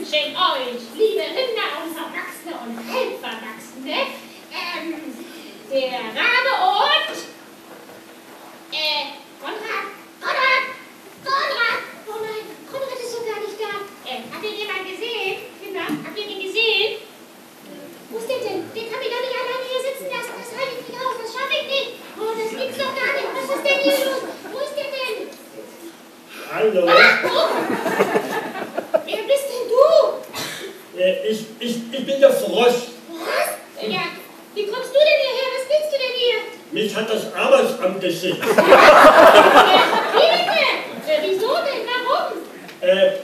wünschen euch, liebe Rinder und Erwachsene und Halbverwachsene, der Rabe und Konrad ist so gar nicht da. Habt ihr jemanden gesehen? Kinder, habt ihr den gesehen? Wo ist der denn? Den kann ich doch nicht alleine hier sitzen lassen. Das halte ich nicht aus, das schaffe ich nicht. Oh, das gibt's doch gar nicht. Was ist denn hier los? Wo ist der denn? Hallo. Wer bist denn du? Ich bin der Frosch. Was? Ja, wie kommst du denn hierher? Was willst du denn hier? Mich hat das Arbeitsamt geschickt. Wie bitte? Wieso denn? Warum?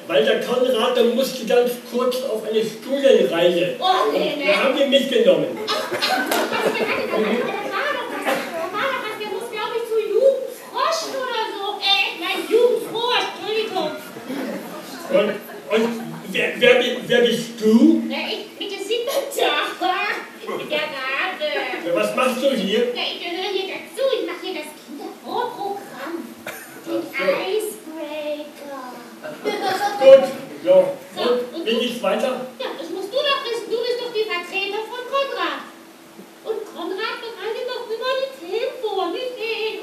Weil der Konrad, der musste ganz kurz auf eine Studienreise. Oh, nee, ne? Da haben die mich genommen. Da war doch was. Der muss, glaube ich, zu Jugendfrosch oder so. Nein, Jugendfrosch, Entschuldigung. Und wer bist du? Bitte sieht man doch. Der Rabe. Was machst du hier? Ich gehöre hier dazu. Ich mache hier das Kindervorprogramm. Den Icebreaker. Gut, so. Und bin ich weiter? Ja, das musst du doch wissen. Du bist doch die Vertreter von Konrad. Und Konrad bereitet doch immer die Themen vor, nicht ich.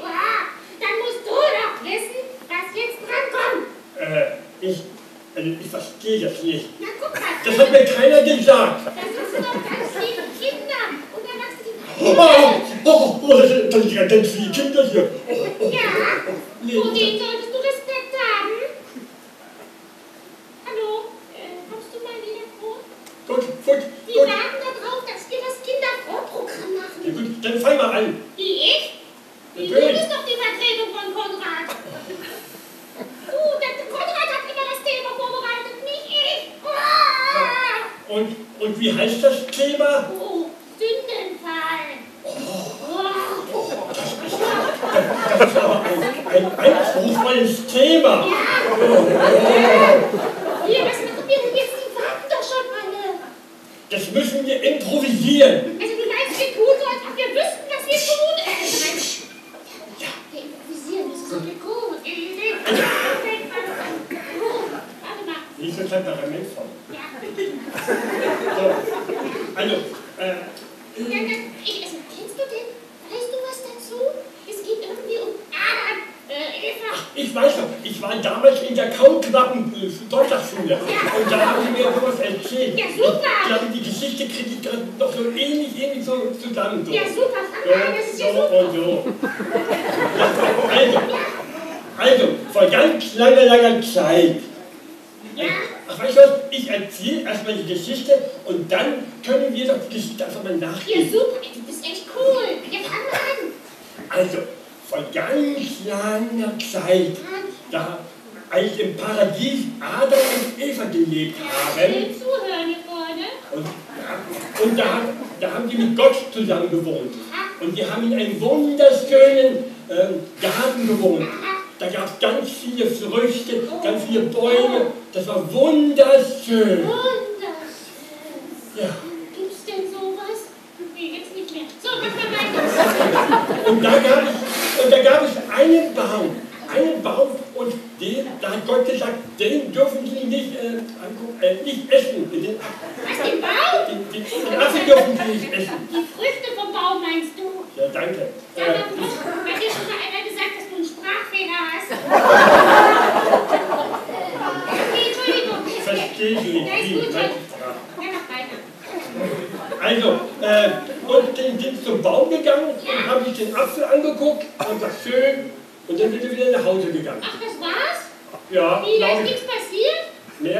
Dann musst du doch wissen, was jetzt drankommt. Ich verstehe das nicht. Na, guck mal. Das hat mir keiner gesagt. Das hast du doch ganz liebe Kinder und Erwachsene. Das sind ja ganz viele Kinder hier. Ja, vor denen solltest du Respekt haben. Hallo, kommst du mal wieder vor? Gut. Die warten darauf, dass wir das Kindervorprogramm machen. Ja, gut, dann fang mal an. Wie ich? Du Natürlich. bist doch die Vertretung von Konrad. Der Konrad hat immer das Thema vorbereitet, nicht ich. Und wie heißt das Thema? Oh, Sündenfall. Das ist aber ein anspruchsvolles Thema. Ja. Hier, was machen wir denn jetzt? Die warten doch schon alle. Das müssen wir improvisieren. Also du meinst, wir tun so, als ob wir wüssten, was wir tun? Ja, wir improvisieren, das ist so eine komische Idee. Warte mal. Nicht so temperamentvoll. Ja. So. Also, Kennst du den? Weißt du was dazu? Es geht irgendwie um Adam, Eva. ich weiß noch, ich war damals in der Kaulquappen Deutschschule und da haben sie mir sowas erzählt. Ja, super. Ich glaube, die Geschichte kriege ich gerade noch so ähnlich so zusammen. So. Ja, super. Das ist ja So super. und so. Also, vor ganz langer Zeit. Ja. Ach, weißt du was? Ich erzähle erstmal die Geschichte und dann können wir doch die Geschichte einfach mal Ja, nachgehen. super. Du bist echt cool. Ja, fang mal an. Also, vor ganz langer Zeit, da, als im Paradies Adam und Eva gelebt haben, Schön zuhören hier vorne. und da haben die mit Gott zusammen gewohnt. Und die haben in einem wunderschönen Garten gewohnt. Da gab es ganz viele Früchte, ganz viele Bäume. Das war wunderschön. Wunderschön. Ja. Gibt's denn sowas? Nee, jetzt nicht mehr. So, mach mal weiter. Und da gab es einen Baum und da hat Gott gesagt, den dürfen Sie nicht essen. Was, den Baum? Den Apfel dürfen Sie nicht essen. Die Früchte vom Baum meinst du? Ja, danke. Sag mal, hat dir schon mal einer gesagt, dass du einen Sprachfehler hast? Okay, Entschuldigung. Verstehe ich nicht. Ja, ist gut. Wie? Ja, mach weiter. Also, und dann sind sie zum Baum gegangen und haben sich den Apfel angeguckt und das schön. Und dann sind sie wieder nach Hause gegangen. Ach, das war's? Ja, Wie, da glaube ist ich. nichts passiert?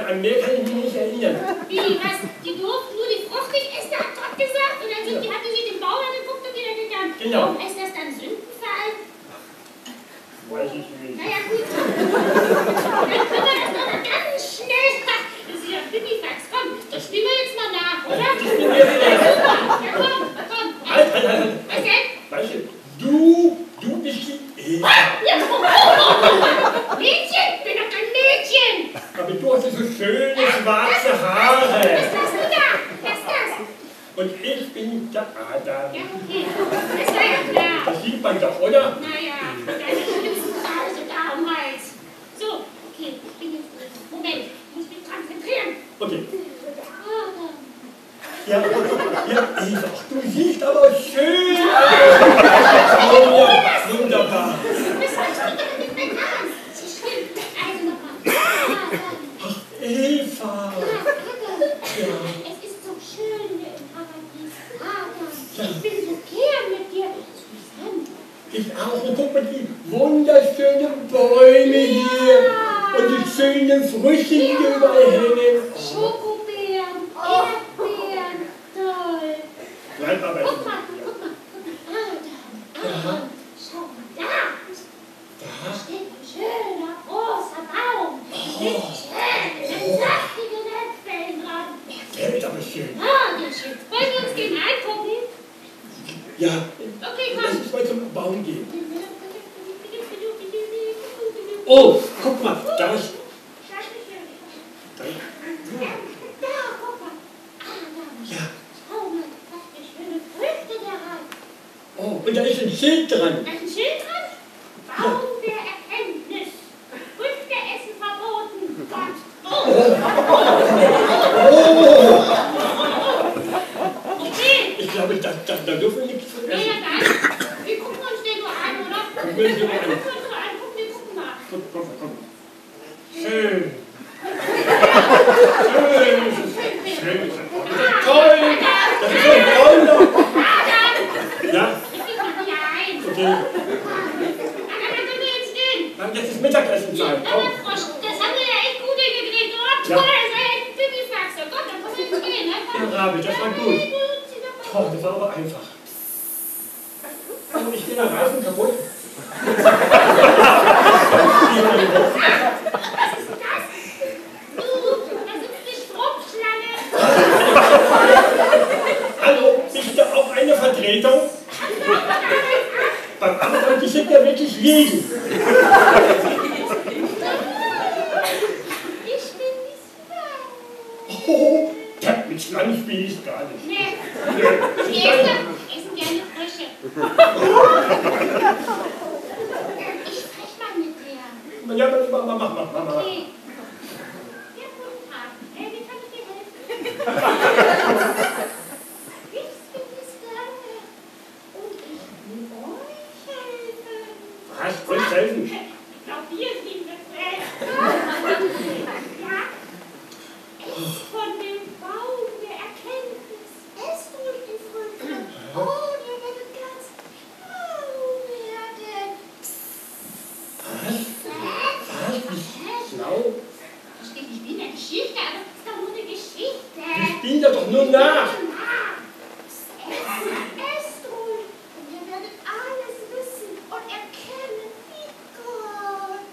An mehr kann ich mich nicht erinnern. Wie, was? Die durften nur die Frucht nicht essen, hat Gott gesagt? Und dann haben die sich den Baum angeguckt und wieder gegangen. Genau. Warum ist das dann Sündenfall? Weiß ich nicht. Naja, gut. Dann können wir das noch mal ganz schnell. Das ist ja Pipifax. Komm, ich spiele jetzt mal nach, oder? Ich bin jetzt Super. Ja, komm. Halt. Was denn? Weißt du bist die Eva. Ja, Mädchen, ich bin doch kein Mädchen. Aber du hast so schöne schwarze Haare. Was hast du da? Was ist das? Und ich bin der Adam. Ja, okay. Das war ja klar. Das sieht man doch, oder? Naja, deine Spitzenhaare sind da am Hals. So, okay, ich bin jetzt. Moment, ich muss mich konzentrieren. Okay. draußen, guck mal die wunderschönen Bäume hier und die schönen Früchte, die überall hängen. Schokobeeren, Erdbeeren, toll. Bleib aber Guck mal. Schau mal da. Da steht ein schöner, großer Baum. Mit schönen, saftigen Äpfeln dran. Der ist aber schön. Ah, der ist schön. Wollen wir uns den angucken? Ja, Okay, lass komm. uns mal zum Baum gehen. Oh, guck mal, da ist... Da, guck mal. Ja. Schau mal, was für schöne Früchte da rein. Oh, und da ist ein Schild dran. Da ist ein Schild dran. Baum der Erkenntnis. Früchte essen verboten. Gott. Oh. Okay. Ich glaube, da dürfen wir nichts von Ja, essen. ja, dann. Wir gucken uns den nur an, oder? Gucken wir uns den mal an. Gucken wir uns nur an. Wir gucken mal. Komm. Schön. Schön. Toll. Das ist so toll. Ja, Ich geh mal hier ein. okay. Dann können wir jetzt gehen. Dann jetzt ist Mittagessenzeit. Komm. Aber Frosch, das haben wir ja echt gut hingekriegt, oder? Ja. Toll, das war ja echt ein Pipifax. Oh Gott, dann muss ich jetzt gehen, ne? Ja, Rabe, das war gut. Toll, das war aber einfach. Und ich gehe nach Reifen kaputt. Hallo, ist da auch eine Vertretung? Beim anderen, die sind ja wirklich liegen. Oh, mit Schlangen spiele ich gar nicht. Nee, Nee, die ich sage- essen gerne Frösche. Ich sprech mal mit der. Ja, mach. Okay. Ja, guten Tag. Wie kann ich dir helfen? Ich bin die Sklavin. Und ich will euch helfen. Was? Uns helfen? Ich glaube, wir sind das Recht. Ja. Esst von dem Baum der Erkenntnis. Esst ruhig die Früchte. Oh, ihr werdet ganz schlau werden. Schlau? Versteht, ich bin eine Geschichte, aber das ist doch nur eine Geschichte. Die spielen da doch nur nach. Esst ruhig und ihr werdet alles wissen und erkennen wie Gott.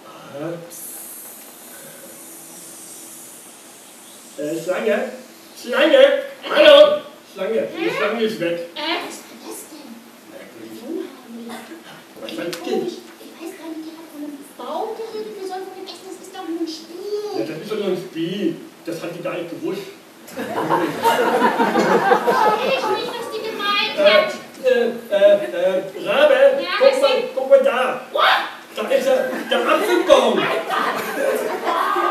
Schlange? Hallo? Schlange, die Schlange ist weg. Was war das denn? Merkwürdig. Unheimlich. Was Ich war das weiß denn? nicht, die hat von einem Baum geredet, wir sollen von dem essen, das ist doch nur ein Ja, Spiel. das ist doch nur ein Spiel. Das hat die gar nicht gewusst. Ich weiß nicht, was die gemeint hat. Rabe, Ja, guck mal da. What? Da ist der Apfelbaum.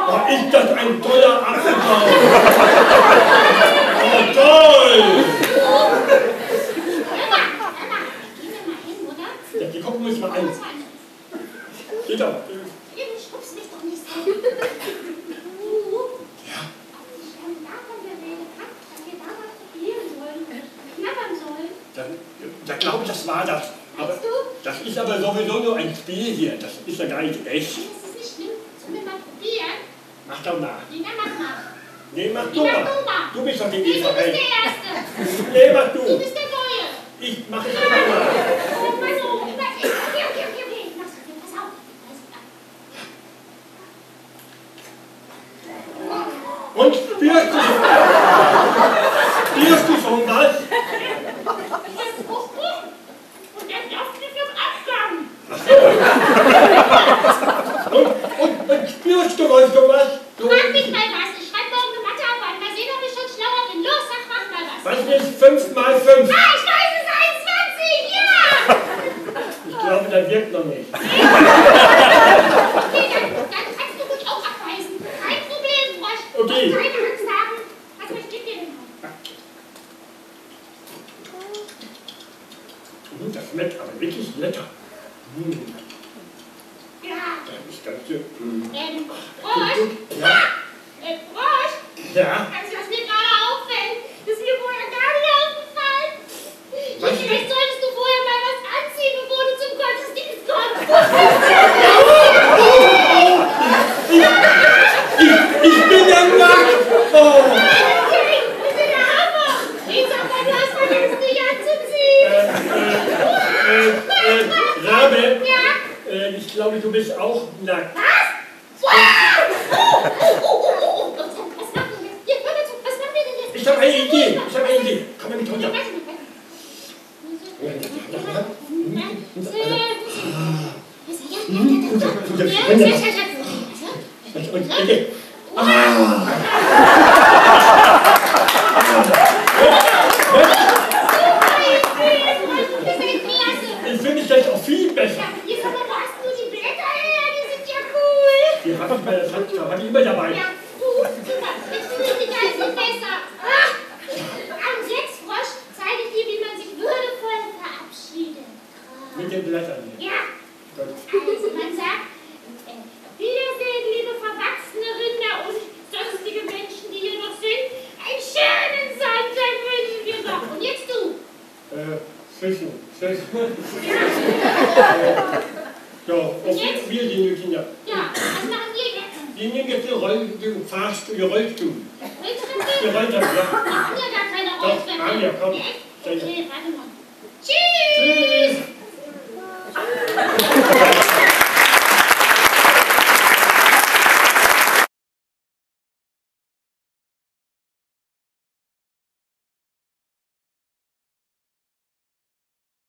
Oh, ist das ein toller Apfelbaum. Oh, toll. Emma, gehen wir mal hin, oder? Ja, die gucken wir uns mal an. Was war denn? Geht doch. Ihr schubst mich doch nicht so. Ja. Ich habe davon geredet, dass wir da was probieren sollen und knabbern sollen. Ja, glaube, das war das. Aber Meinst du? das ist aber sowieso nur ein Spiel hier. Das ist ja gar nicht echt. Das ist nicht schlimm. Sollen wir mal probieren? Mach doch mal. Nee, dann mach mal. Nee, mach Nee, du mach mal. du mal. Du bist doch die Nee, du Eva. bist Ey. der Erste. Nee, mach Du du. bist der Neue. Ich mach es immer mal. Oh, mal so. Okay. Ich mach's für dir. Pass auf. Und spürst du schon? Spürst du schon was? Das ist gut. Und der Saft ist im Abgang. Und spürst du was? Frag mich mal was. Ich schreib morgen eine Mathearbeit. Mal sehen, ob ich schon schlauer bin. Los, sag, mach mal was. Was ist 5 mal 5? Ah, ich weiß es. 21. Ja. Ich glaube, das wirkt noch nicht. Okay, dann kannst du ruhig auch abweisen. Kein Problem, Frosch. Okay. Und keine Angst haben. Was möchtet ihr denn haben? Das schmeckt aber wirklich lecker. Ja. Das ist ganz schön. Frosch. Ja. Frosch. Ja. Weißt du, was mir gerade auffällt? Das ist mir vorher gar nicht aufgefallen. Was Vielleicht solltest du vorher mal was anziehen, bevor du zum Gottesdienst kommst. ich glaube, du bist auch nackt. Was? Ja! Oh. Was machen wir jetzt? Hier, hör mal zu, was machen wir denn jetzt? Ich habe eine Idee. Komm mal mit runter. Ich finde das auch viel besser. Jetzt aber wo hast du die Blätter her? Die sind ja cool. Die habe ich bei der Hand, habe ich immer dabei. Ja, gut, super. Jetzt finde ich die ganze besser. Am Sechsfrosch zeige ich dir, wie man sich würdevoll verabschiedet. Mit den Blättern hier. Ja. Also man sagt, Wiedersehen, liebe verwachsene Rinder und sonstige Menschen, die hier noch sind. Einen schönen Sonntag wünschen wir noch. Und jetzt du. Zwischen. So, und wir die Kinder. Ja, was machen wir jetzt? Wir nehmen jetzt den Fahrstuhl, die Rollstuhl. Rolltreppe? Die Rolltreppe, ja. Wir haben ja gar keine Rolltreppe. Doch, haben wir, komm. Okay, warte mal. Tschüss! Tschüss!